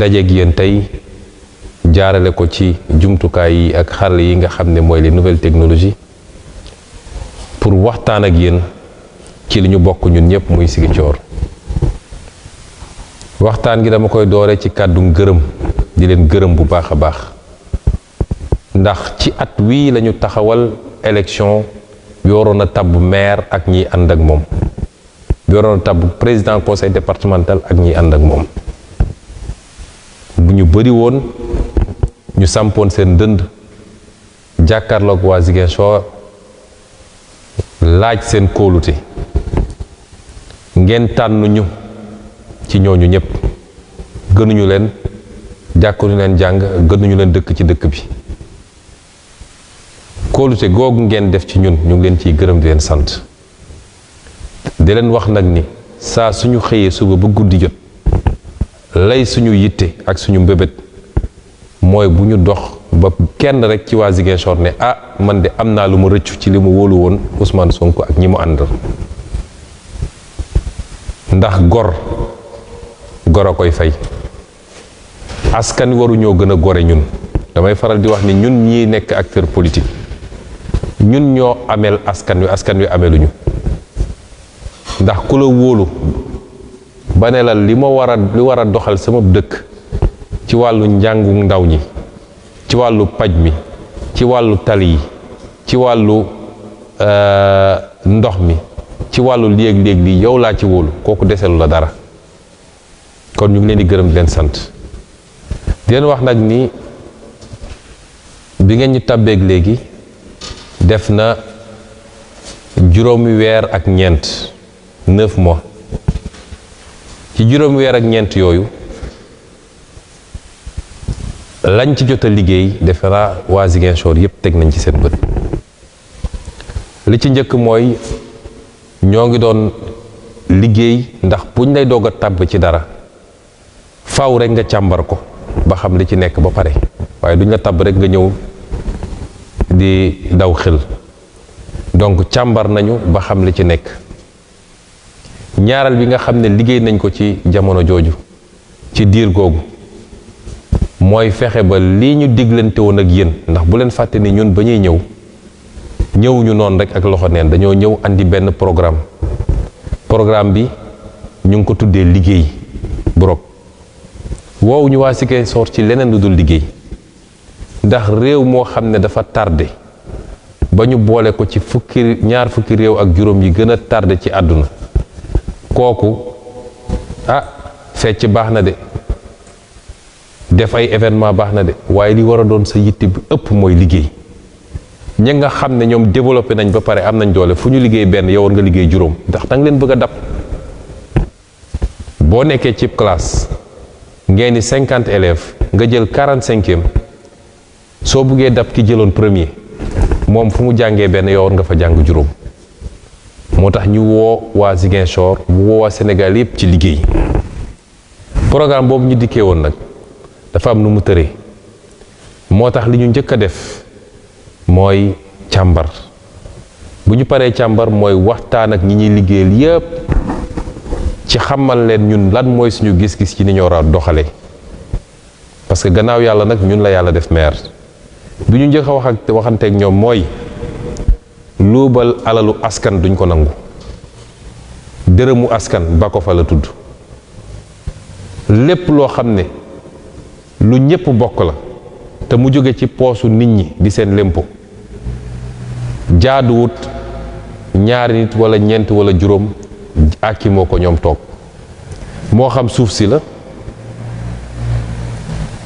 dajeeg yéen tey jaarale ko ci jumtukaay yi ak xarala yi nga xam ne mooy les nouvelles technologies pour waxtaan ak yéen ci li ñu bokk ñun ñëpp muy Ziguinchor. waxtaan gi dama koy doore ci kàddu ngërëm di leen gërëm bu baax a baax ndax ci at wii lañu taxawal élection bi waroon a tabb maire ak ñiy ànd ak moom bi waroon a tabb président conseil départemental ak ñiy ànd ak moom bu ñu bëri woon ñu sampoon seen dënd jàkkaarloog waa Ziguinchor laaj seen kóolute ngeen tànn ñu ci ñooñu ñëpp gënuñu leen jàkkuñu leen jàng gënuñu leen dëkk ci dëkk bi kóolute googu ngeen def ci ñun ñu ngi leen ciy gërëm di leen sant di leen wax nag ni saa suñu xëyee suba ba guddi jot lay suñu yitte ak suñu mbébét mooy bu ñu dox ba kenn rek ci waa Ziguinchor ne ah man de am naa lu ma rëccu ci li mu wóolu woon Ousmane Sonko ak ñi mu àndal ndax gor a koy fay askan waruñoo gën a gore ñun damay faral di wax ni ñun ñi nekk acteur politique ñun ñoo ameel askan wi ameeluñu ndax ku la wóolu ba ne la li war a doxal sama dëkk ci wàllu njàngu ndaw ñi ci wàllu paj mi ci wàllu tali yi ci wàllu ndox mi ci wàllu léeg-léeg lii yow laa ci wóolu kooku deselu la dara kon ñu ngi leen di gërëm di leen sant di leen wax nag ni bi ngeen ñu tàbbeeg léegi def na juróomi weer ak ñeent 9 mois ci juróomi weer ak ñeent yooyu lañ ci jot a liggéey defe naa waa Ziguinchor yépp teg nañ ci seen bët li ci njëkk mooy ñoo ngi doon liggéey ndax buñ lay doog a tàbb ci dara faaw rek nga càmbar ko ba xam li ci nekk ba pare waaye duñ la tàbb rek nga ñëw di daw xel donc càmbar nañu ba xam li ci nekk ñaareel bi nga xam ne liggéey nañ ko ci jamono jooju ci diir googu mooy fexe ba lii ñu diglante woon ak yéen ndax bu leen fàtte ni ñun ba ñuy ñëwuñu noonu rek ak loxo neen dañoo ñëw andi benn programme bi ñu ngi ko tuddee liggéey bu woowu ñu waa Ziguinchor ci leneen lu dul liggéey ndax réew moo xam ne dafa tardé ba ñu boole ko ci ñaar fukki réew ak juróom yi gën a tardé ci àdduna kooku fecc baax na de def ay événement baax na de waaye li war a doon sa yitte bi ëpp mooy liggéey ñi nga xam ne ñoom développé nañ ba pare am nañ doole fu ñu liggéey benn yow war nga liggéey juróom ndax danga leen bëgg a dab boo nekkee ci classe ngeen ni 50 élèves nga jël 45e soo buggee dab ki jëloon premier moom fu mu jàngee benn yow war nga fa jàng juróom moo tax ñu woo waa Ziguinchor woo waa Sénégal yépp ci liggéey programme boobu ñu dikkee woon nag dafa am nu mu tëree moo tax li ñu njëkk a def mooy càmbar bu ñu paree càmbar mooy waxtaan ak ñi ñuy liggéeyal yépp ci xamal leen ñun lan mooy suñu gis-gis ci ni ñu war a doxalee parce que gannaaw yàlla nag ñun la yàlla def maire bi ñu njëkk a waxanteeg ñoom mooy luubal alalu askan duñ ko nangu dërëmu askan ba ko fa la tudd lépp loo xam ne lu ñépp bokk la te mu jóge ci poosu nit ñi di seen lempo jaaduwut ñaari nit wala ñeent wala juróom àkki moo ko ñoom toog moo xam suuf si la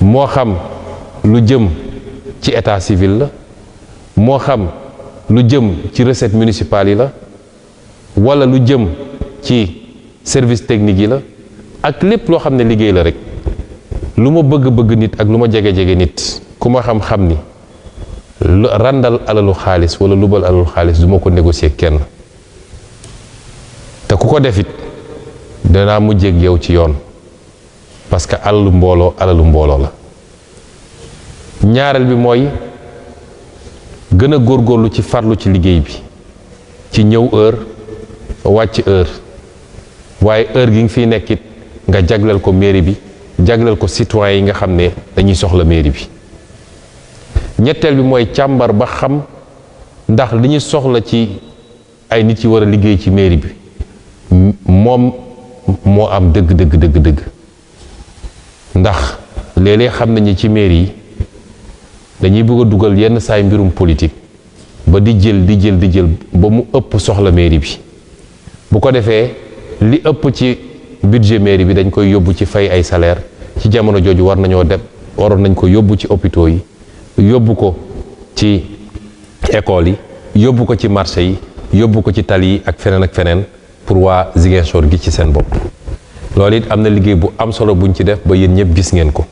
moo xam lu jëm ci état civil la moo xam lu jëm ci recette municipale yi la wala lu jëm ci service technique yi la ak lépp loo xam ne liggéey la rek lu ma bëgg-bëgg nit ak lu ma jege-jege nit ku ma xam-xam ni randal alalu xaalis wala lubal alalu xaalis du ma ko négocier kenn te ku ko defit danaa mujjeeg yow ci yoon parce que alalu mbooloo la ñaareel bi mooy gën a góorgóorlu ci farlu ci liggéey bi ci ñëw heure wàcc heure waaye heure gi nga fiy nekkit nga jagleel ko mairie bi jagleel ko citoyens yi nga xam ne dañuy soxla mairie bi. ñetteel bi mooy càmbar ba xam ndax li ñu soxla ci ay nit yi war a liggéey ci mairie bi moom moo am dëgg. ndax léeg-léeg xam nañu ci mairie yi dañuy bëgg a dugal yenn saay mbirum politique ba di jël ba mu ëpp soxla mairie bi bu ko defee li ëpp ci budget mairie bi dañ koy yóbbu ci fay ay salaire ci jamono jooju waroon nañ ko yóbbu ci hôpitaux yi yóbbu ko ci école yi yóbbu ko ci marché yi yóbbu ko ci tali yi ak feneen pour waa Ziguinchor gi ci seen bopp. loolu it am na liggéey bu am solo buñ ci def ba yéen ñëpp gis ngeen ko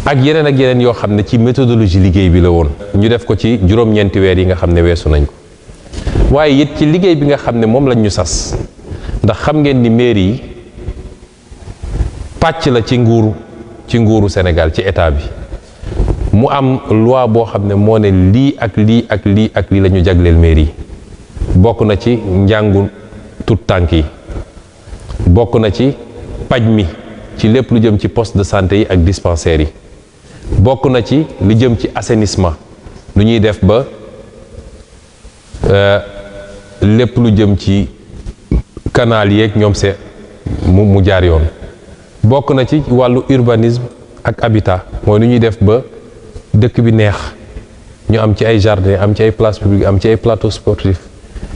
ak yeneen yoo xam ne ci méthodologie liggéey bi la woon ñu def ko ci juróom-ñeenti weer yi nga xam ne weesu nañ ko waaye it ci liggéey bi nga xam ne moom lañ ñu sas ndax xam ngeen ni mairie yi pàcc la ci nguuru Sénégal ci état bi mu am loi boo xam ne moo ne lii ak lii la ñu jagleel mairie yi bokk na ci njàngu tut tànk yi bokk na ci paj mi ci lépp lu jëm ci poste de santé yi ak dispensaires yi bokk na ci lu jëm ci assainissement lu ñuy def ba lépp lu jëm ci canal yeeg ñoom mu jaar yoon bokk na ci wàllu urbanisme ak habitat mooy lu ñuy def ba dëkk bi neex ñu am ci ay jardin am ci ay place publique am ci ay plateau sportif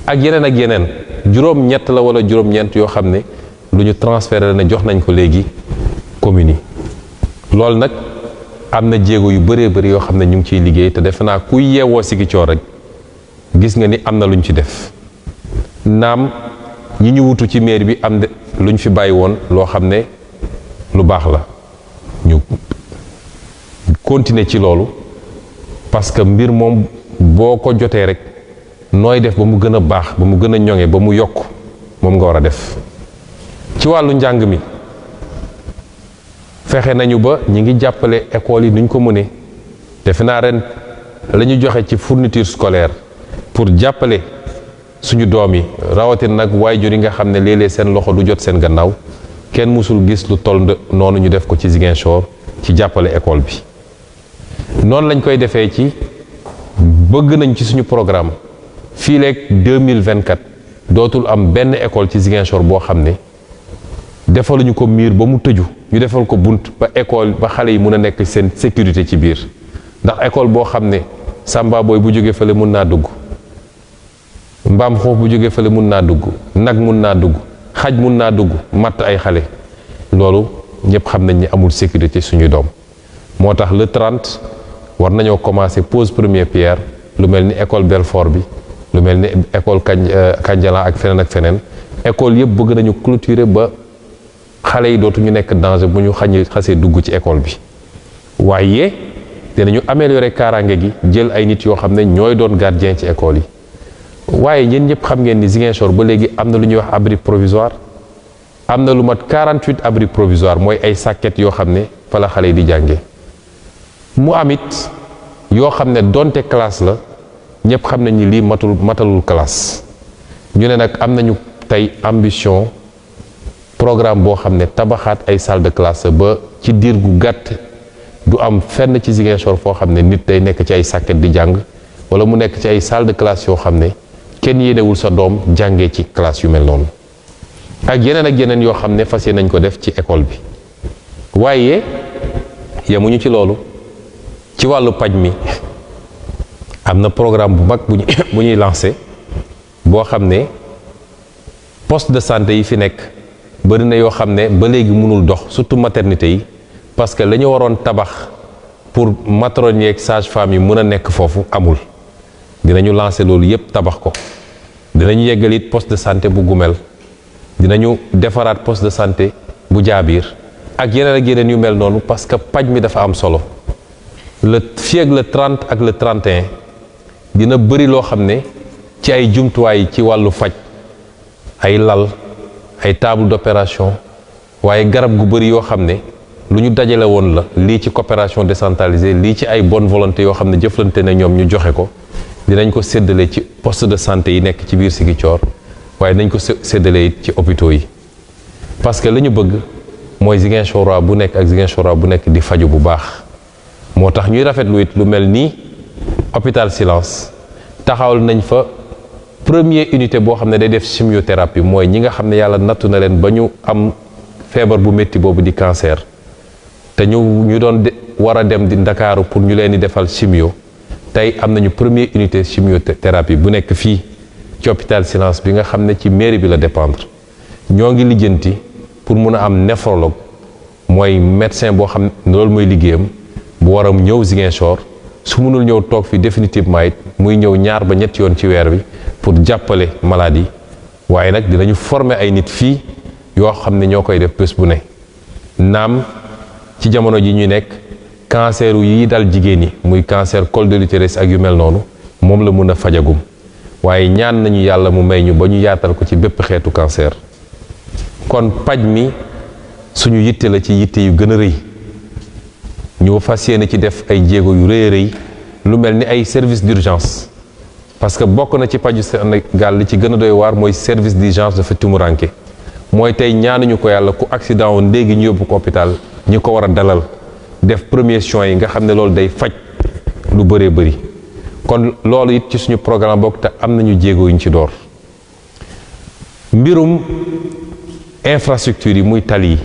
ak yeneen juróom-ñett la wala juróom-ñeent yoo xam ne lu ñu transféré la ne jox nañ ko léegi communes yi loolu nag am na jéego yu bëree bëri yoo xam ne ñu ngi ciy liggéey te defe naa kuy yeewoo Ziguinchor rek gis nga ni am na lu ñu ci def naam ñi ñu wutu ci mairie bi am de lu ñu fi bàyyi woon loo xam ne lu baax la ñu continuer ci loolu parce que mbir moom boo ko jotee rek nooy def ba mu gën a baax ba mu gën a ñoŋe ba mu yokk moom nga war a def ci wàllu njàng mi fexe nañu ba ñi ngi jàppale école yi nuñ ko mënee defe naa ren la ñu joxe ci fourniture scolaire pour jàppale suñu doom yi rawatina nag waajur yi nga xam ne léeg-léeg seen loxo du jot seen gannaaw kenn mësul gis lu toll noonu ñu def ko ci Ziguinchor ci jàppale école bi noonu lañ koy defee ci bëgg nañ ci suñu programme fii leeg 2024 dootul am benn école ci Ziguinchor boo xam ne defaluñu ko miir ba mu tëju ñu defal ko bunt ba école ba xale yi mun a nekk seen sécurité ci biir ndax école boo xam ne samba booy bu jógee fële mun naa dugg mbaam xoof bu jógee fële mun naa dugg nag mun naa dugg xaj mun naa dugg matt ay xale loolu ñëpp xam nañ ni amul sécurité suñu doom moo tax le 30 war nañoo commencer pose première pierre lu mel ni école Belfort bi lu mel ni école Kandialang ak feneen école yëpp bëgg nañu clôturer ba xale yi dootuñu nekk danger bu ñu xasee dugg ci école bi waaye dinañu améliorer kaaraange gi jël ay nit yoo xam ne ñooy doon gardien ci école yi waaye yéen ñëpp xam ngeen ni Ziguinchor ba léegi am na lu ñuy wax abri provisoire am na lu mat 48 abri provisoire mooy ay sàkket yoo xam ne fa la xale yi di jàngee mu amit yoo xam ne donte classe la ñëpp xam nañ ni lii matalul classe ñu ne nag am nañu tey ambition programme boo xam ne tabaxaat ay salle de classe ba ci diir gu gàtt du am fenn ci Ziguinchor foo xam ne nit day nekk ci ay sàkket di jàng wala mu nekk ci ay salle de classe yoo xam ne kenn yéenewul sa doom jàngee ci classe yu mel noonu ak yeneen yoo xam ne fas yéene nañ ko def ci école bi waaye yemuñu ci loolu ci wàllu paj mi am na programme bu mag bu ñuy lancé boo xam ne poste de santé yi fi nekk bëri na yoo xam ne ba léegi mënul dox surtout maternité yi parce que la ñu waroon tabax pour matrone yeeg sage-femme yi mën a nekk foofu amul dinañu lancer loolu yépp tabax ko dinañu yeggal it poste de santé bu Gumel dinañu defaraat poste de santé bu Jaabiir ak yeneen yu mel noonu parce que paj mi dafa am solo fii ak le 30 ak le 31 dina bëri loo xam ne ci ay jumtuwaay ci wàllu faj ay lal ay table d'opération waaye garab gu bëri yoo xam ne lu ñu dajale woon la lii ci coopération décentralisée lii ci ay bonne volonté yoo xam ne jëflante na ñoom ñu joxe ko dinañ ko séddale ci poste de santé yi nekk ci biir Ziguinchor waaye dinañ ko séddale it ci hôpitaux yi parce que la ñu bëgg mooy Ziguinchor bu nekk ak Ziguinchor bu nekk di faju bu baax. moo tax ñuy rafetlu it lu mel nii hôpital Silence taxawal nañ fa première unité boo xam ne day def chimiothérapie mooy ñi nga xam ne yàlla nattu na leen ba ñu am feebar bu métti boobu di cancer te ñu doon war a dem di Ndakaaru pour ñu leen di defal chimio tey am nañu première unité chimiothérapie bu nekk fii ci hôpital Silence bi nga xam ne ci mairie bi la dépendre ñoo ngi lijjanti pour mun a am néphrologue mooy médecin boo xam ne loolu mooy liggéeyam bu war a ñëw Ziguinchor su mënul ñëw toog fi définitivement it muy ñëw 2 ba 3 yoon ci weer bi pour jàppale malade yi waaye nag dinañu former ay nit fii yoo xam ne ñoo koy def bés bu ne naam ci jamono ji ñuy nekk cancer yi dal jigéen ñi muy cancer col de l'utérus ak yu mel noonu moom la mun a fajagum waaye ñaan nañu yàlla mu may ñu ba ñu yaatal ko ci bépp xeetu cancer kon paj mi suñu yitte la ci yitte yu gën a rëy ñu fas yéene ci def ay jéego yu rëy a rëy lu mel ni ay service d'urgence parce que bokk na ci paju Sénégal li ci gën a doy waar mooy service d'urgence dafa tumuranke mooy tey ñaanuñu ko yàlla ku accident woon léegi ñu yóbbu ko hôpital ñi ko war a dalal def premiers soins yi nga xam ne loolu day faj lu bëree bëri kon loolu it ci suñu programme bokk te am nañu jéego yuñ ci door mbirum infrastructure yi muy tali yi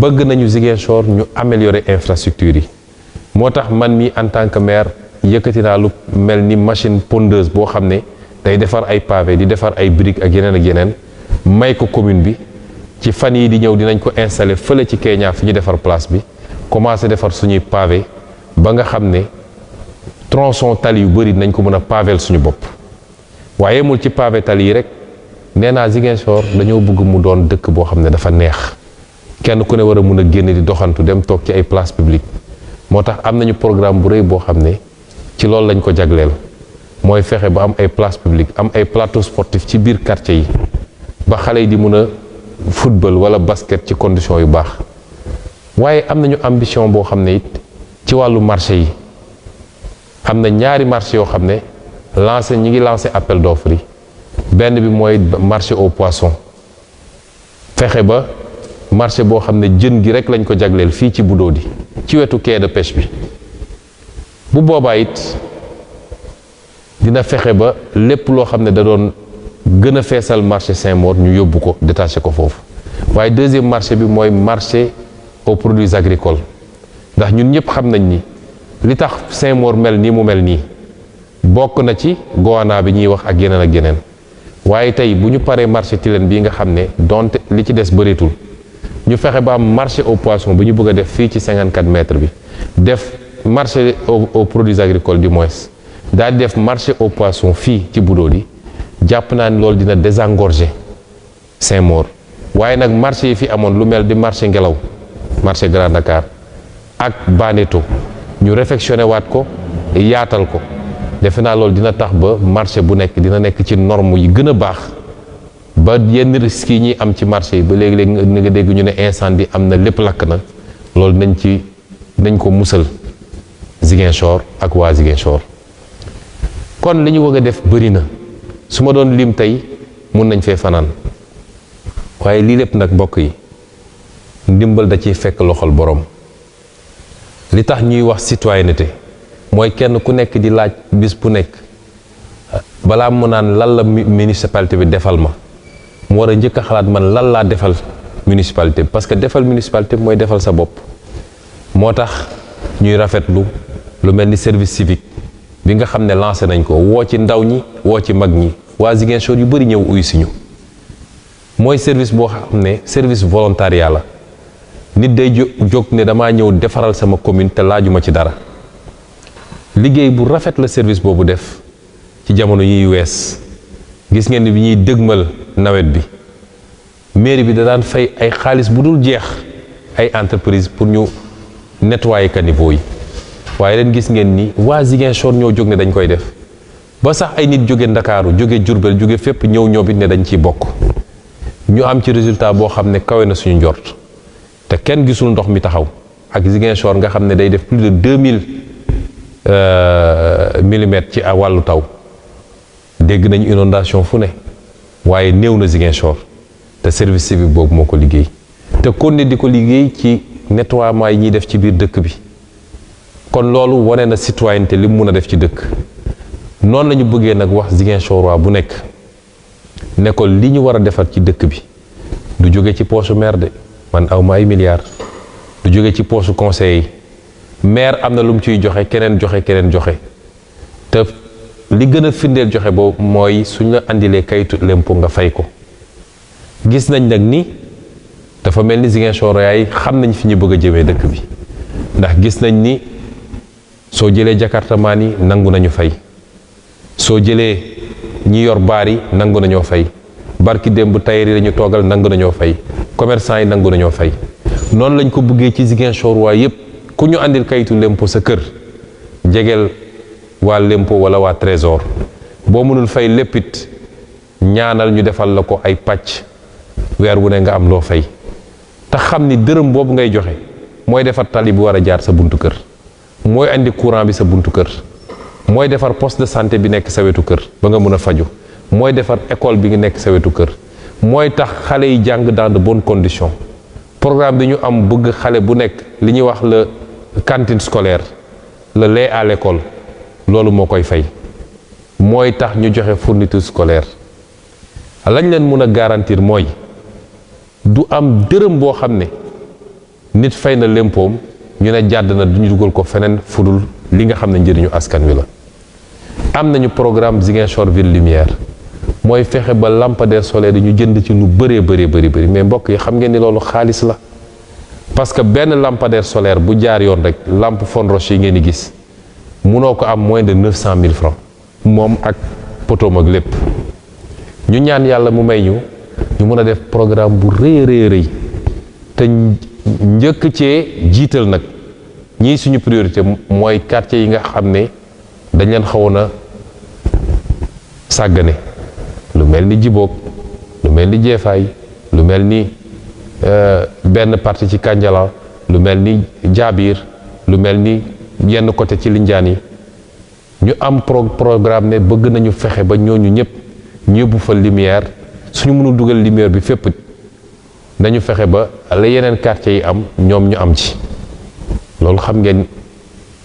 bëgg nañu Ziguinchor ñu améliorer infrastructure yi moo tax man mi en tant que maire yëkkati naa lu mel ni machine pondeuse boo xam ne day defar ay pavé di defar ay briques ak yeneen may ko commune bi ci fan yi di ñëw dinañ ko installer fële ci Kenya fi ñu defar place bi commencé defar suñuy pavé ba nga xam ne tronçon tali yu bëri dinañ ko mën a pavel suñu bopp waaye yemul ci pavé tali yi rek nee naa Ziguinchor dañoo bëgg mu doon dëkk boo xam ne dafa neex kenn ku ne war a mun a génn di doxantu dem toog ci ay place publique moo tax am nañu programme bu rëy boo xam ne ci loolu lañ ko jagleel mooy fexe ba am ay place publique am ay plateau sportif ci biir quartier yi ba xale yi di mun a football wala basket ci condition yu baax waaye am nañu ambition boo xam ne it ci wàllu marché yi am na 2 marché yoo xam ne ñi ngi lancé appel d'offres yi benn bi mooy marché aux poissons fexe ba marché boo xam ne jën gi rek lañ ko jagleel fii ci Budodi ci wetu quai de pêche bi bu boobaa it dina fexe ba lépp loo xam ne da doon gën a feesal marché Saint-Maur ñu yóbbu ko détaché ko foofu waaye deuxième marché bi mooy marché aux produits agricoles ndax ñun ñëpp xam nañ ni li tax Saint-Maur mel nii mu mel nii bokk na ci goana bi ñuy wax ak yeneen waaye tey bu ñu paree marché Tilène bii nga xam ne donte li ci des bëreetul ñu fexe ba am marché aux poissons bu ñu bëgg a def fii ci 54 mètres bi def marché aux produits agricoles du moins daal di def marché aux poissons fii ci Budodi jàpp naa ni loolu dina désengorger Saint-Maur waaye nag marché yi fi amoon lu mel di marché Ngelaw marché Grand Dakar ak Baneto ñu réfectionné waat ko yaatal ko defe naa loolu dina tax ba marché bu nekk dina nekk ci norme yi gën a baax ba yenn risques yi ñuy am ci marché yi ba léegi-léegi nga dégg ñu ne incendie am na lépp lakk na loolu nañ ko musal Ziguinchor ak waa Ziguinchor kon li ñu bëgg a def bëri na su ma doon lim tey mun nañ fee fanaan waaye lii lépp nag mbokk yi ndimbal da ciy fekk loxol borom li tax ñuy wax citoyenneté mooy kenn ku nekk di laaj bis bu nekk balaa mu naan lan la municipalité bi defal ma mu war a njëkk a xalaat man lan laa defal municipalité parce que defal municipalité mooy defal sa bopp moo tax ñuy rafetlu lu mel ni service civique bi nga xam ne lancé nañ ko woo ci ndaw ñi woo ci mag ñi waa Ziguinchor yu bëri ñëw uyu si ñu mooy service boo xam ne service volontariat la nit day jóg ne damaa ñëw defaral sama commune te laajuma ci dara liggéey bu rafet la service boobu def ci jamono yiy wees gis ngeen ni bi ñuy dëgmal nawet bi mairie bi da daan fay ay xaalis bu dul jeex ay entreprise pour ñu nettoyer caniveau yi waaye leen gis ngeen ni waa Ziguinchor ñoo jóg ne dañ koy def ba sax ay nit jóge Ndakaaru jóge Jurbel jóge fépp ñëw ñoom it ne dañ ciy bokk ñu am ci résultat boo xam ne kawe na suñu njort te kenn gisul ndox mi taxaw ak Ziguinchor nga xam ne day def plus de 2000 millimètres ci wàllu taw dégg nañu inondation fu ne waaye néew na Ziguinchor te service civique boobu moo ko liggéey te kon ne di ko liggéey ci nettoiement yi ñuy def ci biir dëkk bi kon loolu wane na citoyenneté li mu mun a def ci dëkk noonu la ñu bëggee nag wax Ziguinchor bu nekk ne ko li ñu war a defar ci dëkk bi du jóge ci poche maire de man aw ma ay milliards du jóge ci poche conseil yi maire am na lu mu ciy joxe keneen joxe te li gën a firndeel joxe boobu mooy suñ la andilee kayitu lempo nga fay ko gis nañ nag ni dafa mel ni Ziguinchor yaay xam nañ fi ñu bëgg a jëmee dëkk bi ndax gis nañ ni soo jëlee jakartamaan yi nangu nañu fay soo jëlee ñi yor baar yi nangu nañoo fay barki démb tailleur yi lañu toogal nangu nañoo fay commerçant yi nangu nañoo fay noonu lañ ko bëggee ci Ziguinchor waa yépp ku ñu andil kayitu lempo sa kër jegeel waa lempo wala waa trésor boo mënul fay léppit ñaanal ñu defal la ko ay pàcc weer wu ne nga am loo fay te xam ni dërëm boobu ngay joxe mooy defar tali bi war a jaar sa buntu kër mooy andi courant bi sa buntu kër mooy defar poste de santé bi nekk sa wetu kër ba nga mën a faju mooy defar école bi nga nekk sa wetu kër mooy tax xale yi jàng dans de bonnes conditions programme bi ñu am bëgg xale bu nekk li ñuy wax le cantine scolaire le lait à l'école loolu moo koy fay mooy tax ñu joxe fourniture scolaire lañ leen mën a garantir mooy du am dërëm boo xam ne nit fay na lempoom ñu ne jàdd na duñu dugal ko feneen fudul li nga xam ne njëriñu askan wi la am nañu programme Ziguinchor ville lumière mooy fexe ba lampadaire solaire yi ñu jënd ci lu bëree bëri mais mbokk yi xam ngeen ni loolu xaalis la parce que benn lampadaire solaire bu jaar yoon rek lampe fond roche yi ngeen di gis munoo ko am moins de 900 000 francs moom ak potoom ak lépp ñu ñaan yàlla mu may ñu mën a def programme bu rëy te njëkk cee jiital nag ñii suñu priorité mooy quartier yi nga xam ne dañ leen xawoon a sàggane lu mel ni Jiboog lu mel ni Jeefaay lu mel ni benn partie ci Kanjala lu mel ni Jaabir lu mel ni yenn côté ci Linjaan yi ñu am programme ne bëgg nañu fexe ba ñooñu ñëpp ñu yóbbu fa lumière suñu mënul dugal lumière bi fépp nañu fexe ba la yeneen quartier yi am ñoom ñu am ci loolu xam ngeen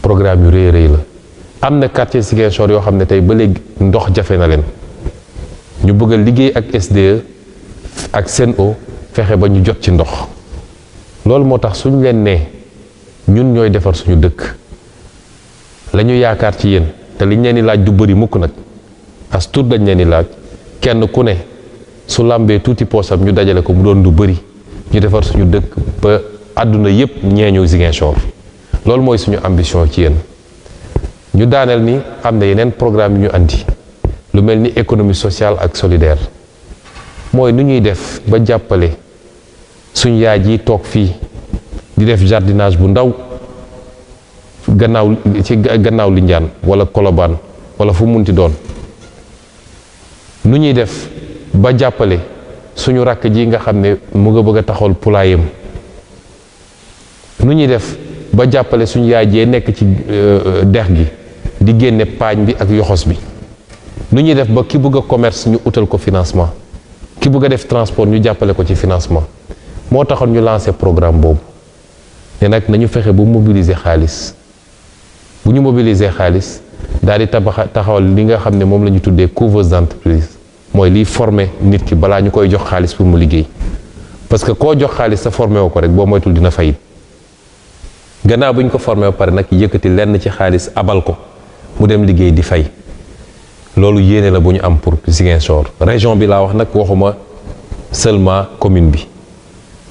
programme yu rëy la am na quartier Ziguinchor yoo xam ne tey ba léegi ndox jafe na leen ñu bëgg a liggéey ak SDE ak Sen'Eau fexe ba ñu jot ci ndox loolu moo tax suñ leen nee ñun ñooy defar suñu dëkk la ñu yaakaar ci yéen te liñ leen di laaj du bëri mukk nag as tuut dañ leen di laaj kenn ku ne su làmbee tuuti poosam ñu dajale ko mu doon du bëri ñu defar suñu dëkk ba àdduna yépp ñeeñu Ziguinchor loolu mooy suñu ambition ci yéen ñu daaneel ni am na yeneen programme yu ñu andi lu mel ni économie sociale ak solidaire mooy nu ñuy def ba jàppale suñ yaay ji toog fii di def jardinage bu ndaw gannaaw Linjaan wala Kolobaan wala fu munti doon nu ñuy def ba jàppale suñu rakk ji nga xam ne mu nga bëgg a taxawal poulailler nu ñuy def ba jàppale suñu yaay jee nekk ci dex gi di génne paañ bi ak yoxos bi nu ñuy def ba ki bëgg a commerce ñu utal ko financement ki bëgg a def transport ñu jàppale ko ci financement moo taxoon ñu lancé programme boobu ne nag nañu fexe ba mobiliser xaalis bu ñu mobiliser xaalis daal di taxawal li nga xam ne moom la ñu tuddee couveuse d'entreprise mooy liy former nit ki balaa ñu koy jox xaalis pour mu liggéey parce que koo jox xaalis sa formé woo ko rek boo moytul dina fayit gannaaw bu ñu ko formé ba pare nag yëkkati lenn ci xaalis abal ko mu dem liggéey di fay loolu yéene la bu ñu am pour Ziguinchor région bi laa wax nag waxuma seulement commune bi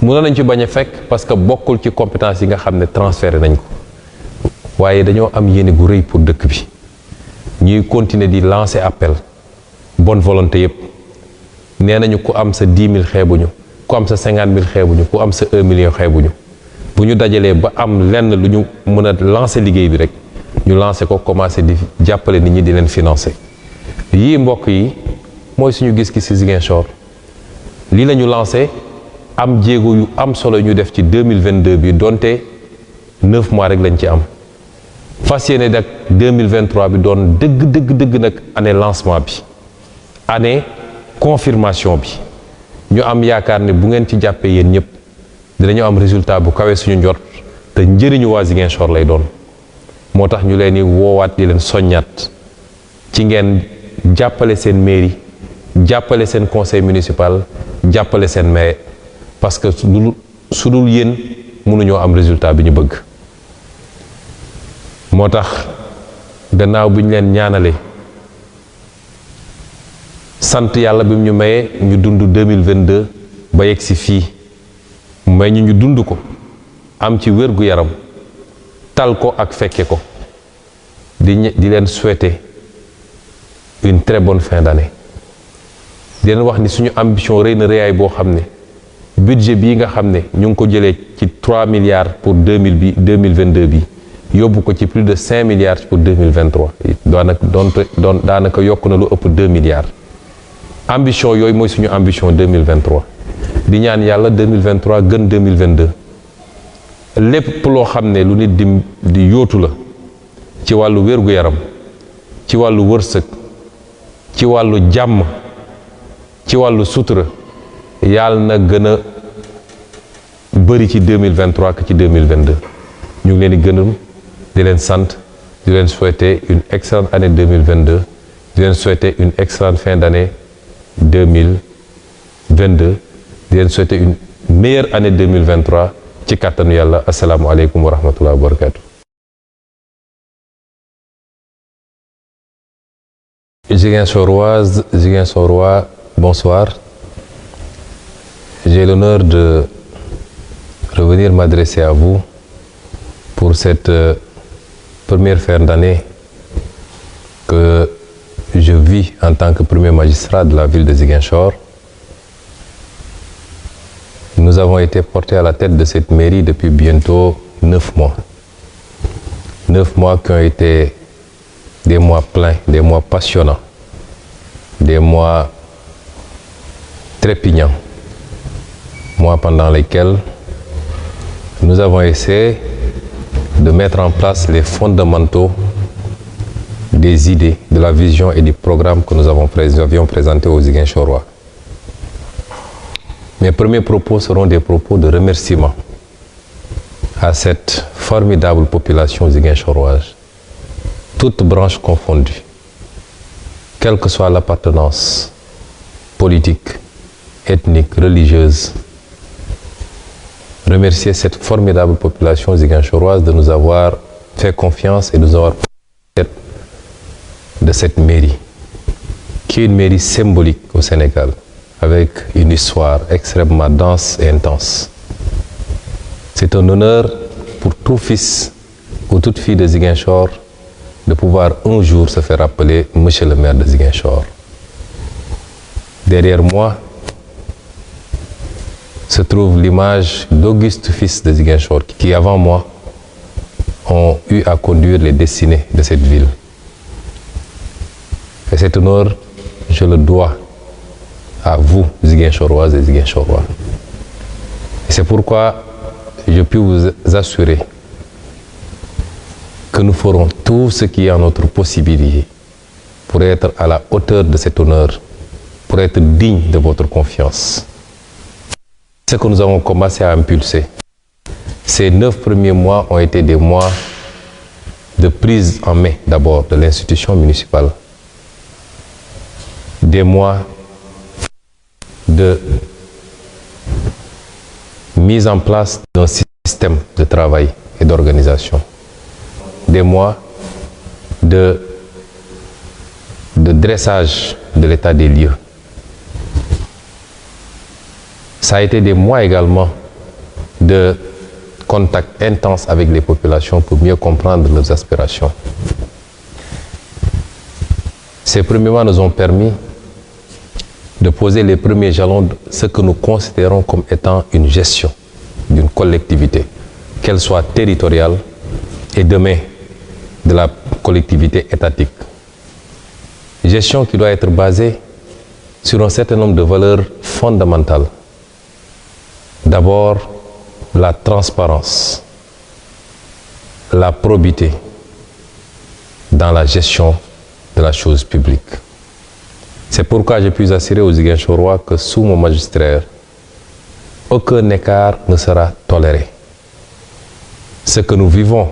mënoon nañ ci bañ a fekk parce que bokkul ci compétence yi nga xam ne transféré nañ ko waaye dañoo am yéene gu rëy pour dëkk bi ñuy continuer di lancer appel bonne volonté yépp nee nañu ku am sa 10 000 xeebuñu ku am sa 50 000 xeebuñu ku am sa 1 million xeebuñu bu ñu dajalee ba am lenn lu ñu mën a lancer liggéey bi rek ñu lancer ko commencer di jàppale nit ñi di leen financer yii mbokk yi mooy suñu gis-gis ci Ziguinchor lii la ñu lancé am jéego yu am solo ñu def ci 2022 bi donte 9 mois rek lañ ci am fas yéene nag 2023 bi doon dëgg nag année lancement bi année confirmation bi ñu am yaakaar ne bu ngeen ci jàppee yéen ñëpp dinañu am résultat bu kawe suñu njort te njëriñu waa Ziguinchor lay doon. moo tax ñu leen di woowaat di leen soññaat ci ngeen jàppale seen mairie jàppale seen conseil municipal jàppale seen maire parce que su dul yéen mënuñoo am résultat bi ñu bëgg. moo tax gannaaw bi ñu leen ñaanale sant yàlla bi mu ñu mayee ñu dund 2022 ba yegg si fii may ñu dund ko am ci wér gu yaram tal ko ak fekke ko di leen souhaiter une très bonne fin d'année di leen wax ni suñu ambition rëy na rëyaay boo xam ne budget bii nga xam ne ñu ngi ko jëlee ci 3 milliards pour 2022 bi yóbbu ko ci plus de 5 milliards pour 2023 daanaka yokk na lu ëpp 2 milliards ambition yooyu mooy suñu ambition 2023 di ñaan yàlla 2023 gën 2022 lépp loo xam ne lu nit di yóotu la ci wàllu wér-gu-yaram ci wàllu wërsëg ci wàllu jàmm ci wàllu sutura yàlla na gën a bëri ci 2023 que ci 2022 ñu ngi leen di gënam di leen sant di leen souhaiter une excellente année 2022 di leen souhaiter une excellente fin d'année 2022 di leen souhaiter une meilleure année 2023 ci kàttanu yàlla asalaamualeykum wa rahmatullahi wa barakatuh. Ziguinchoroises, Ziguinchorois, bonsoir. J'ai l'honneur de revenir m'adresser à vous pour cette première fin d'année que je vis en tant que premier magistrat de la ville de Ziguinchor. Nous avons été portés à la tête de cette mairie depuis bientôt 9 mois. 9 mois qui ont été des mois pleins, des mois passionnants, des mois trépignants, mois pendant lesquels nous avons essayé de mettre en place les fondamentaux des idées, de la vision et du programme que nous avions présenté aux Ziguinchorois. Mes premiers propos seront des propos de remerciement à cette formidable population ziguinchoroise, toutes branches confondues, quelle que soit l'appartenance politique, ethnique, religieuse. Remercier cette formidable population ziguinchoroise de nous avoir fait confiance et de nous avoir tête de cette mairie, qui est une mairie symbolique au Sénégal, avec une histoire extrêmement dense et intense. C'est un honneur pour tout fils ou toute fille de Ziguinchor de pouvoir un jour se faire appeler Monsieur le maire de Ziguinchor. Derrière moi se trouve l'image d'Auguste fils de Ziguinchor qui, avant moi, ont eu à conduire les destinées de cette ville. Et cet honneur, je le dois à vous, Ziguinchoroises et Ziguinchorois. Et c'est pourquoi je puis vous assurer que nous ferons tout ce qui est en notre possibilité pour être à la hauteur de cet honneur, pour être digne de votre confiance. Ce que nous avons commencé à impulser, ces 9 premiers mois ont été des mois de prise en main d'abord de l'institution municipale, des mois de mise en place d'un système de travail et d'organisation, des mois de dressage de l'état des lieux. Ça a été des mois également de contact intense avec les populations pour mieux comprendre leurs aspirations. Ces premiers mois nous ont permis de poser les premiers jalons de ce que nous considérons comme étant une gestion d'une collectivité, qu'elle soit territoriale et demain de la collectivité étatique. Gestion qui doit être basée sur un certain nombre de valeurs fondamentales. D'abord, la transparence, la probité dans la gestion de la chose publique. C'est pourquoi je puis assurer aux Ziguinchorois que sous mon magistère, aucun écart ne sera toléré. Ce que nous vivons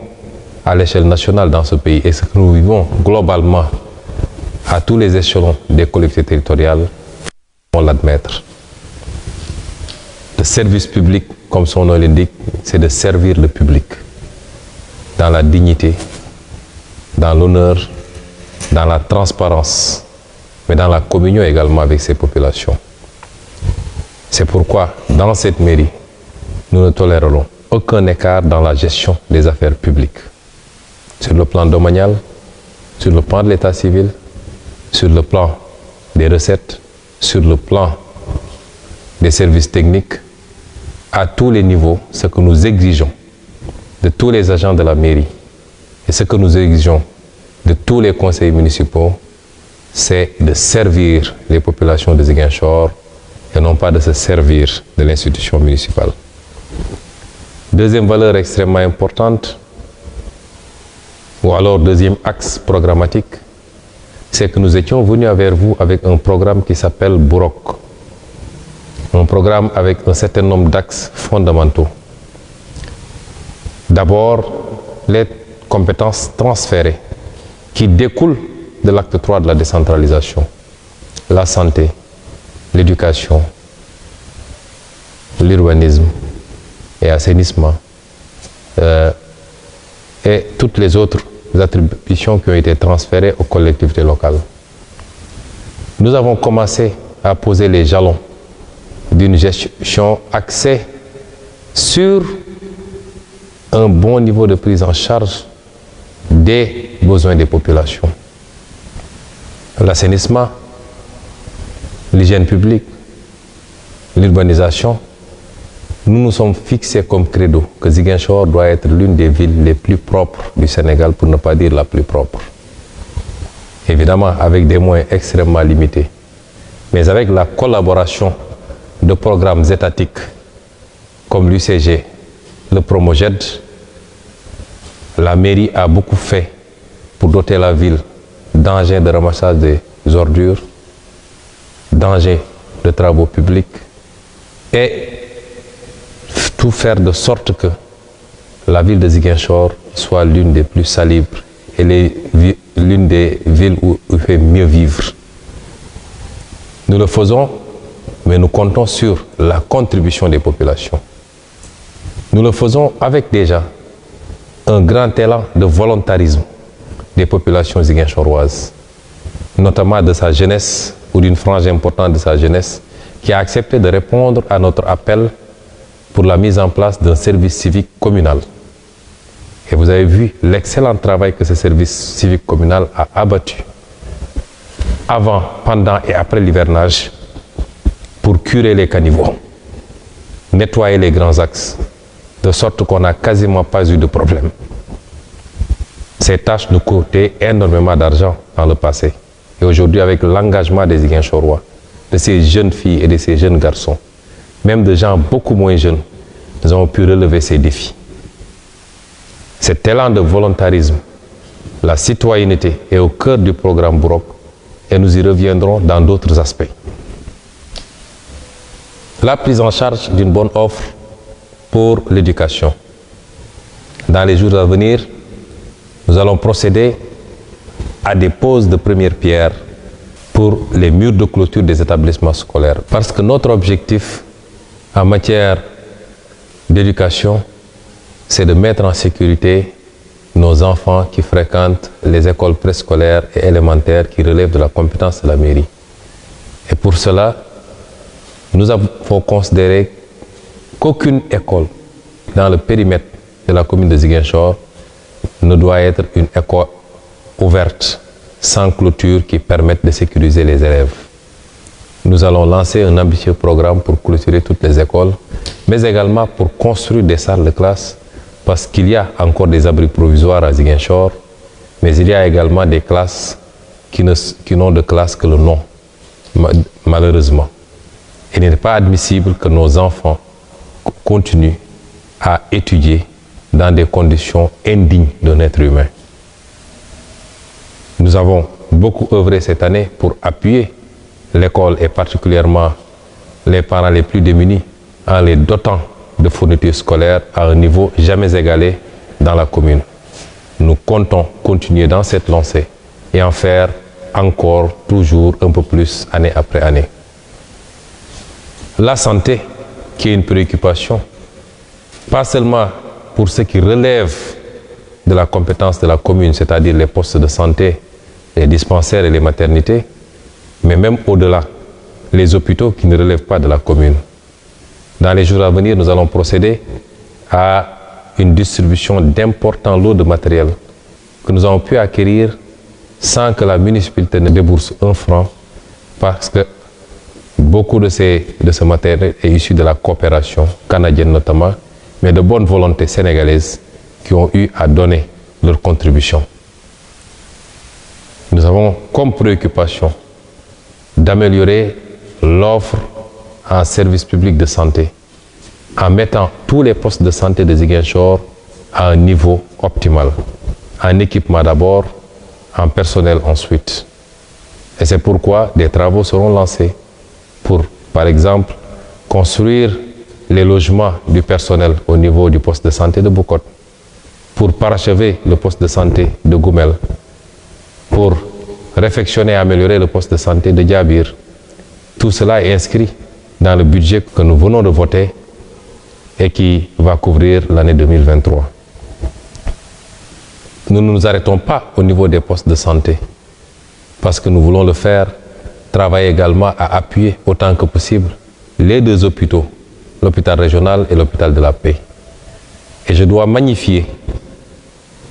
à l'échelle nationale dans ce pays et ce que nous vivons globalement à tous les échelons des collectivités territoriales, on l'admettre. Le service public, comme son nom l'indique, c'est de servir le public dans la dignité, dans l'honneur, dans la transparence, mais dans la communion également avec ces populations. C'est pourquoi, dans cette mairie, nous ne tolérerons aucun écart dans la gestion des affaires publiques, sur le plan domanial, sur le plan de l'état civil, sur le plan des recettes, sur le plan des services techniques, à tous les niveaux. Ce que nous exigeons de tous les agents de la mairie et ce que nous exigeons de tous les conseils municipaux, c'est de servir les populations de Ziguinchor et non pas de se servir de l'institution municipale. Deuxième valeur extrêmement importante, ou alors deuxième axe programmatique, c'est que nous étions venus vers vous avec un programme qui s'appelle Bourok. Un programme avec un certain nombre d'axes fondamentaux. D'abord, les compétences transférées qui découlent de l'acte 3 de la décentralisation. La santé, l'éducation, l'urbanisme et assainissement et toutes les autres attributions qui ont été transférées aux collectivités locales. Nous avons commencé à poser les jalons d'une gestion axée sur un bon niveau de prise en charge des besoins des populations. L'assainissement, l'hygiène publique, l'urbanisation, nous nous sommes fixés comme credo que Ziguinchor doit être l'une des villes les plus propres du Sénégal, pour ne pas dire la plus propre. Évidemment, avec des moyens extrêmement limités, mais avec la collaboration de programmes étatiques comme l'UCG, le Promoged, la mairie a beaucoup fait pour doter la ville d'engins de ramassage des ordures, d'engins de travaux publics et tout faire de sorte que la ville de Ziguinchor soit l'une des plus salubres et l'une des villes où il fait mieux vivre. Nous le faisons, mais nous comptons sur la contribution des populations. Nous le faisons avec déjà un grand élan de volontarisme des populations ziguinchoroises, notamment de sa jeunesse ou d'une frange importante de sa jeunesse qui a accepté de répondre à notre appel pour la mise en place d'un service civique communal. Et vous avez vu l'excellent travail que ce service civique communal a abattu avant, pendant et après l'hivernage pour curer les caniveaux, nettoyer les grands axes, de sorte qu'on n'a quasiment pas eu de problème. Ces tâches nous coûtaient énormément d'argent dans le passé. Et aujourd'hui, avec l'engagement des Ziguinchorois, de ces jeunes filles et de ces jeunes garçons, même de gens beaucoup moins jeunes, nous avons pu relever ces défis. Cet élan de volontarisme, la citoyenneté est au cœur du programme Bourok et nous y reviendrons dans d'autres aspects. La prise en charge d'une bonne offre pour l'éducation. Dans les jours à venir, nous allons procéder à des poses de première pierre pour les murs de clôture des établissements scolaires. Parce que notre objectif en matière d'éducation, c'est de mettre en sécurité nos enfants qui fréquentent les écoles préscolaires et élémentaires qui relèvent de la compétence de la mairie. Et pour cela, nous avons considéré qu'aucune école dans le périmètre de la commune de Ziguinchor ne doit être une école ouverte, sans clôture qui permette de sécuriser les élèves. Nous allons lancer un ambitieux programme pour clôturer toutes les écoles, mais également pour construire des salles de classe, parce qu'il y a encore des abris provisoires à Ziguinchor, mais il y a également des classes qui n'ont de classe que le nom, malheureusement. Il n'est pas admissible que nos enfants continuent à étudier dans des conditions indignes d'un être humain. Nous avons beaucoup œuvré cette année pour appuyer l'école et particulièrement les parents les plus démunis en les dotant de fournitures scolaires à un niveau jamais égalé dans la commune. Nous comptons continuer dans cette lancée et en faire encore toujours un peu plus année après année. La santé, qui est une préoccupation, pas seulement pour ce qui relève de la compétence de la commune, c'est-à-dire les postes de santé, les dispensaires et les maternités, mais même au-delà, les hôpitaux qui ne relèvent pas de la commune. Dans les jours à venir, nous allons procéder à une distribution d'importants lots de matériel que nous avons pu acquérir sans que la municipalité ne débourse un franc, parce que beaucoup de ce matériel est issu de la coopération canadienne notamment, mais de bonne volonté sénégalaise qui ont eu à donner leur contribution. Nous avons comme préoccupation d'améliorer l'offre en service public de santé en mettant tous les postes de santé de Ziguinchor à un niveau optimal, en équipement d'abord, en personnel ensuite. Et c'est pourquoi des travaux seront lancés pour, par exemple, construire les logements du personnel au niveau du poste de santé de Bukot, pour parachever le poste de santé de Goumel, pour réfectionner et améliorer le poste de santé de Diabir. Tout cela est inscrit dans le budget que nous venons de voter et qui va couvrir l'année 2023. Nous ne nous arrêtons pas au niveau des postes de santé parce que nous voulons le faire travailler également à appuyer autant que possible les deux hôpitaux, l'hôpital régional et l'hôpital de la Paix. Et je dois magnifier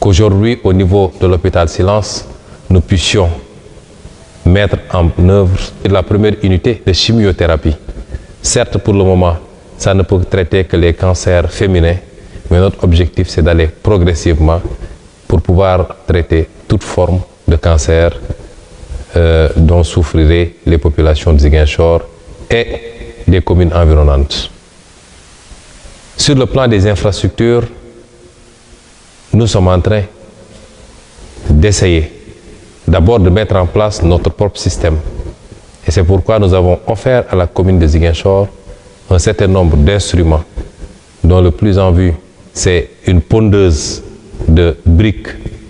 qu'aujourd'hui, au niveau de l'hôpital Silence, nous puissions mettre en œuvre la première unité de chimiothérapie. Certes, pour le moment, ça ne peut traiter que les cancers féminins, mais notre objectif, c'est d'aller progressivement pour pouvoir traiter toute forme de cancer dont souffriraient les populations de Ziguinchor et des communes environnantes. Sur le plan des infrastructures, nous sommes en train d'essayer d'abord de mettre en place notre propre système. Et c'est pourquoi nous avons offert à la commune de Ziguinchor un certain nombre d'instruments, dont le plus en vue, c'est une pondeuse de briques,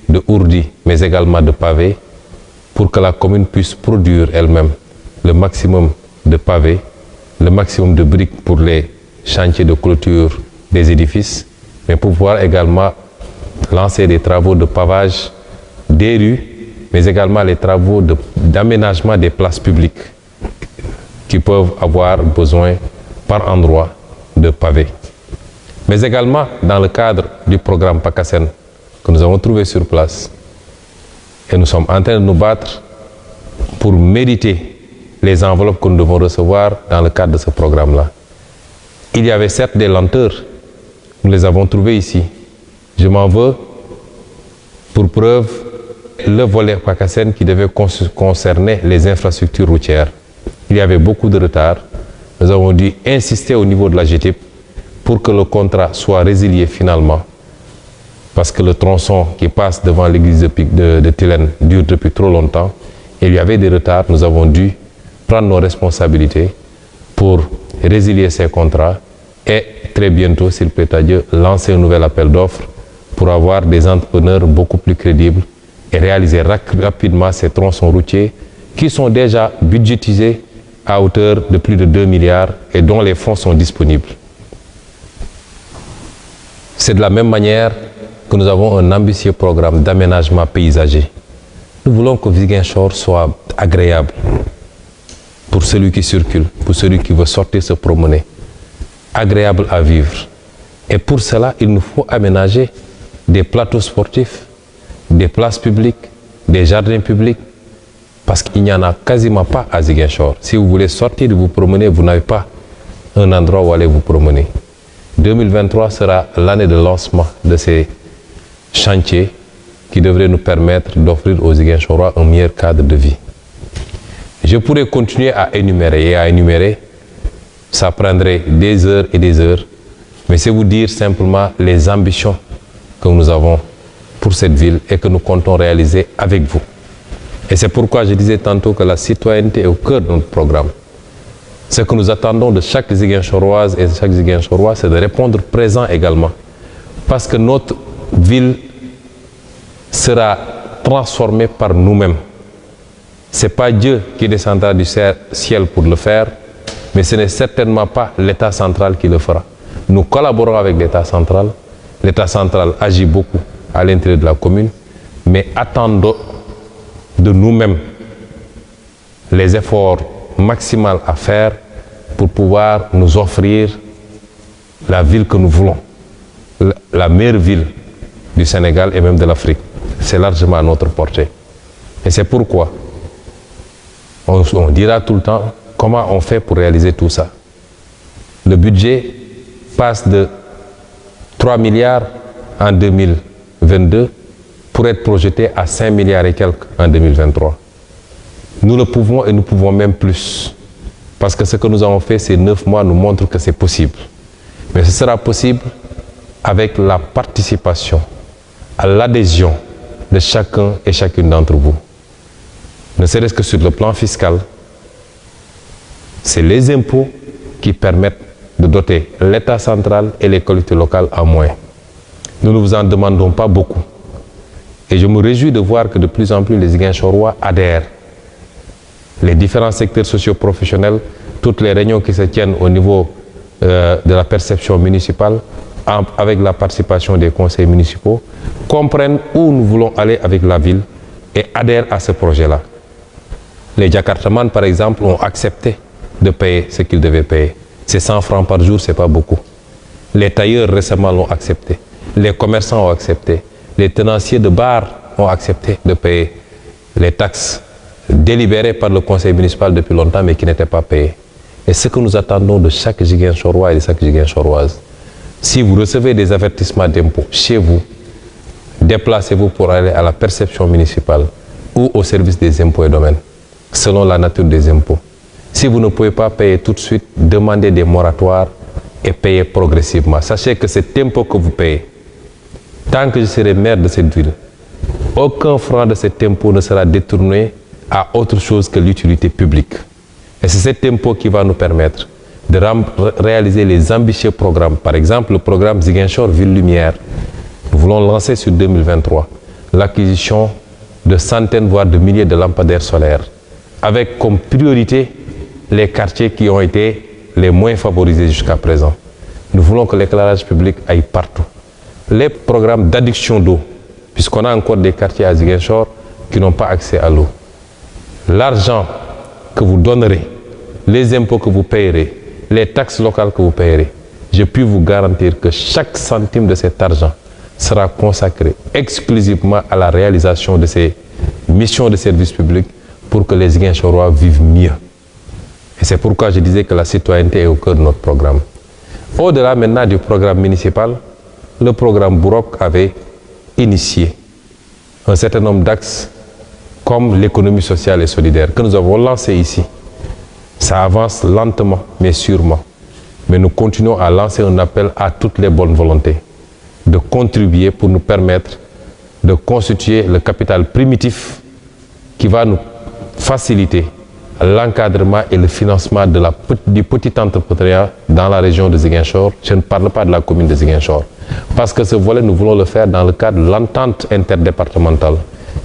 de ourdi, mais également de pavés, pour que la commune puisse produire elle-même le maximum de pavés, le maximum de briques pour les chantiers de clôture des édifices, mais pour pouvoir également lancer des travaux de pavage des rues, mais également les travaux d'aménagement des places publiques qui peuvent avoir besoin par endroit de pavés. Mais également dans le cadre du programme PACASEN que nous avons trouvé sur place. Et nous sommes en train de nous battre pour mériter les enveloppes que nous devons recevoir dans le cadre de ce programme-là. Il y avait certes des lenteurs, nous les avons trouvées ici. Je m'en veux pour preuve le volet PACASEN qui devait concerner les infrastructures routières. Il y avait beaucoup de retard. Nous avons dû insister au niveau de la GTIP pour que le contrat soit résilié finalement. Parce que le tronçon qui passe devant l'église de Tilène dure depuis trop longtemps. Et il y avait des retards. Nous avons dû prendre nos responsabilités pour résilier ces contrats et très bientôt, s'il plaît à Dieu, lancer un nouvel appel d'offres pour avoir des entrepreneurs beaucoup plus crédibles et réaliser rapidement ces tronçons routiers qui sont déjà budgétisés à hauteur de plus de 2 milliards et dont les fonds sont disponibles. C'est de la même manière que nous avons un ambitieux programme d'aménagement paysager. Nous voulons que Ziguinchor soit agréable pour celui qui circule, pour celui qui veut sortir se promener, agréable à vivre. Et pour cela, il nous faut aménager des plateaux sportifs, des places publiques, des jardins publics, parce qu'il n'y en a quasiment pas à Ziguinchor. Si vous voulez sortir et vous promener, vous n'avez pas un endroit où aller vous promener. 2023 sera l'année de lancement de ces chantiers qui devraient nous permettre d'offrir aux Ziguinchorois un meilleur cadre de vie. Je pourrais continuer à énumérer, ça prendrait des heures et des heures, mais c'est vous dire simplement les ambitions que nous avons pour cette ville et que nous comptons réaliser avec vous. Et c'est pourquoi je disais tantôt que la citoyenneté est au cœur de notre programme. Ce que nous attendons de chaque Ziguinchoroise et de chaque Ziguinchorois, c'est de répondre présent également. Parce que notre ville sera transformée par nous-mêmes. Ce n'est pas Dieu qui descendra du ciel pour le faire, mais ce n'est certainement pas l'État central qui le fera. Nous collaborons avec l'État central. L'État central agit beaucoup à l'intérieur de la commune, mais attendons de nous-mêmes les efforts maximaux à faire pour pouvoir nous offrir la ville que nous voulons, la meilleure ville du Sénégal et même de l'Afrique. C'est largement à notre portée. Et c'est pourquoi on dira tout le temps comment on fait pour réaliser tout ça. Le budget passe de 3 milliards en 2022 pour être projeté à 5 milliards et quelques en 2023. Nous le pouvons et nous pouvons même plus. Parce que ce que nous avons fait ces 9 mois nous montre que c'est possible. Mais ce sera possible avec la participation, à l'adhésion de chacun et chacune d'entre vous. Ne serait-ce que sur le plan fiscal, c'est les impôts qui permettent de doter l'État central et les collectivités locales en moyens. Nous ne vous en demandons pas beaucoup. Et je me réjouis de voir que de plus en plus les Ziguinchorois adhèrent. Les différents secteurs socio-professionnels, toutes les réunions qui se tiennent au niveau de la perception municipale, avec la participation des conseils municipaux, comprennent où nous voulons aller avec la ville et adhèrent à ce projet-là. Les Jakartamans, par exemple, ont accepté de payer ce qu'ils devaient payer. C'est 100 francs par jour, ce n'est pas beaucoup. Les tailleurs récemment l'ont accepté. Les commerçants ont accepté. Les tenanciers de bars ont accepté de payer les taxes délibérées par le conseil municipal depuis longtemps, mais qui n'étaient pas payées. Et ce que nous attendons de chaque Ziguinchorois et de chaque Ziguinchoroise, si vous recevez des avertissements d'impôts chez vous, déplacez-vous pour aller à la perception municipale ou au service des impôts et domaines, selon la nature des impôts. Si vous ne pouvez pas payer tout de suite, demandez des moratoires et payez progressivement. Sachez que cet impôt que vous payez, tant que je serai maire de cette ville, aucun franc de cet impôt ne sera détourné à autre chose que l'utilité publique. Et c'est cet impôt qui va nous permettre de réaliser les ambitieux programmes. Par exemple, le programme Ziguinchor Ville Lumière. Nous voulons lancer sur 2023 l'acquisition de centaines, voire de milliers de lampadaires solaires, avec comme priorité les quartiers qui ont été les moins favorisés jusqu'à présent. Nous voulons que l'éclairage public aille partout. Les programmes d'adduction d'eau, puisqu'on a encore des quartiers à Ziguinchor qui n'ont pas accès à l'eau. L'argent que vous donnerez, les impôts que vous payerez, les taxes locales que vous payerez, je puis vous garantir que chaque centime de cet argent sera consacré exclusivement à la réalisation de ces missions de service public pour que les Ziguinchorois vivent mieux. Et c'est pourquoi je disais que la citoyenneté est au cœur de notre programme. Au-delà maintenant du programme municipal, le programme Bourok avait initié un certain nombre d'axes comme l'économie sociale et solidaire que nous avons lancé ici. Ça avance lentement mais sûrement. Mais nous continuons à lancer un appel à toutes les bonnes volontés de contribuer pour nous permettre de constituer le capital primitif qui va nous faciliter l'encadrement et le financement du petit entrepreneuriat dans la région de Ziguinchor. Je ne parle pas de la commune de Ziguinchor. Parce que ce volet, nous voulons le faire dans le cadre de l'entente interdépartementale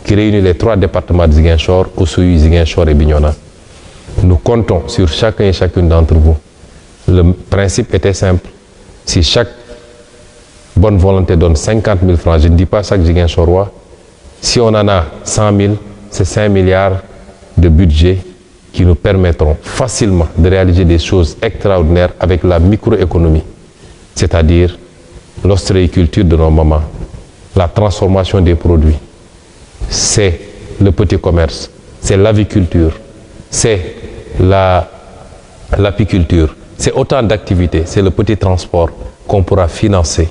qui réunit les 3 départements de Ziguinchor, Oussouye, Ziguinchor et Bignona. Nous comptons sur chacun et chacune d'entre vous. Le principe était simple. Si chaque bonne volonté donne 50 000 francs, je ne dis pas chaque Ziguinchorois, si on en a 100 000, c'est 5 milliards de budget qui nous permettront facilement de réaliser des choses extraordinaires avec la microéconomie, c'est-à-dire l'ostréiculture de nos mamans, la transformation des produits, c'est le petit commerce, c'est l'aviculture, c'est l'apiculture, c'est autant d'activités, c'est le petit transport qu'on pourra financer,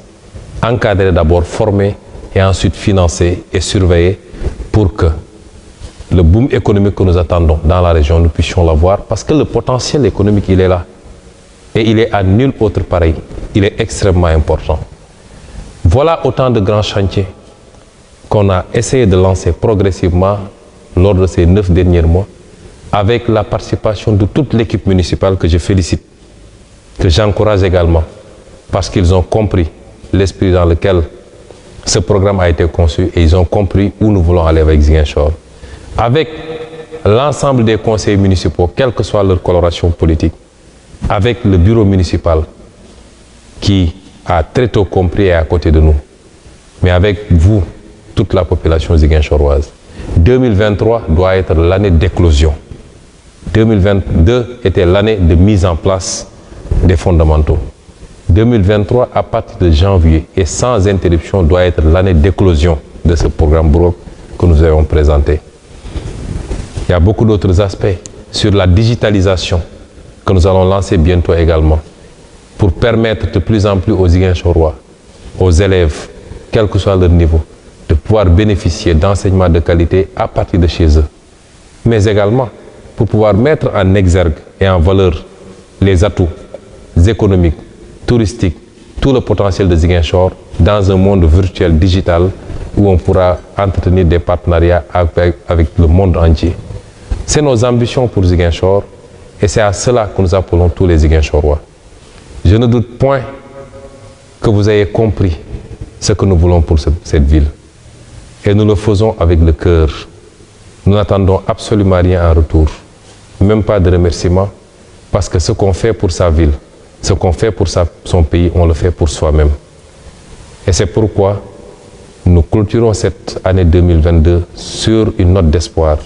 encadrer d'abord, former et ensuite financer et surveiller pour que le boom économique que nous attendons dans la région, nous puissions l'avoir parce que le potentiel économique, il est là. Et il est à nul autre pareil. Il est extrêmement important. Voilà autant de grands chantiers qu'on a essayé de lancer progressivement lors de ces 9 derniers mois avec la participation de toute l'équipe municipale que je félicite, que j'encourage également, parce qu'ils ont compris l'esprit dans lequel ce programme a été conçu et ils ont compris où nous voulons aller avec Ziguinchor. Avec l'ensemble des conseillers municipaux, quelle que soit leur coloration politique, avec le bureau municipal qui a très tôt compris et est à côté de nous, mais avec vous, toute la population ziguinchoroise. 2023 doit être l'année d'éclosion. 2022 était l'année de mise en place des fondamentaux. 2023, à partir de janvier et sans interruption, doit être l'année d'éclosion de ce programme Burok que nous avons présenté. Il y a beaucoup d'autres aspects sur la digitalisation que nous allons lancer bientôt également pour permettre de plus en plus aux Ziguinchorois, aux élèves, quel que soit leur niveau, de pouvoir bénéficier d'enseignements de qualité à partir de chez eux. Mais également pour pouvoir mettre en exergue et en valeur les atouts économiques, touristiques, tout le potentiel de Ziguinchor dans un monde virtuel digital où on pourra entretenir des partenariats avec le monde entier. C'est nos ambitions pour Ziguinchor et c'est à cela que nous appelons tous les Ziguinchorois. Je ne doute point que vous ayez compris ce que nous voulons pour cette ville. Et nous le faisons avec le cœur. Nous n'attendons absolument rien en retour, même pas de remerciements, parce que ce qu'on fait pour sa ville, ce qu'on fait pour son pays, on le fait pour soi-même. Et c'est pourquoi nous clôturons cette année 2022 sur une note d'espoir.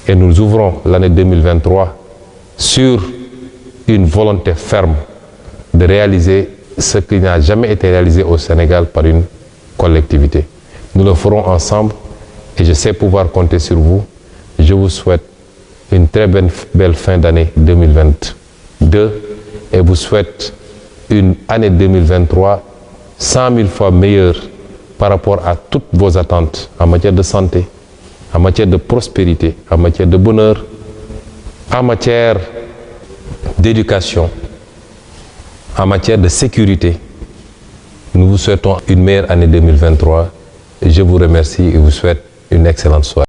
Et nous ouvrons l'année 2023 sur une volonté ferme de réaliser ce qui n'a jamais été réalisé au Sénégal par une collectivité. Nous le ferons ensemble et je sais pouvoir compter sur vous. Je vous souhaite une très belle fin d'année 2022 et vous souhaite une année 2023 100 000 fois meilleure par rapport à toutes vos attentes en matière de santé, en matière de prospérité, en matière de bonheur, en matière d'éducation, en matière de sécurité. Nous vous souhaitons une meilleure année 2023. Je vous remercie et vous souhaite une excellente soirée.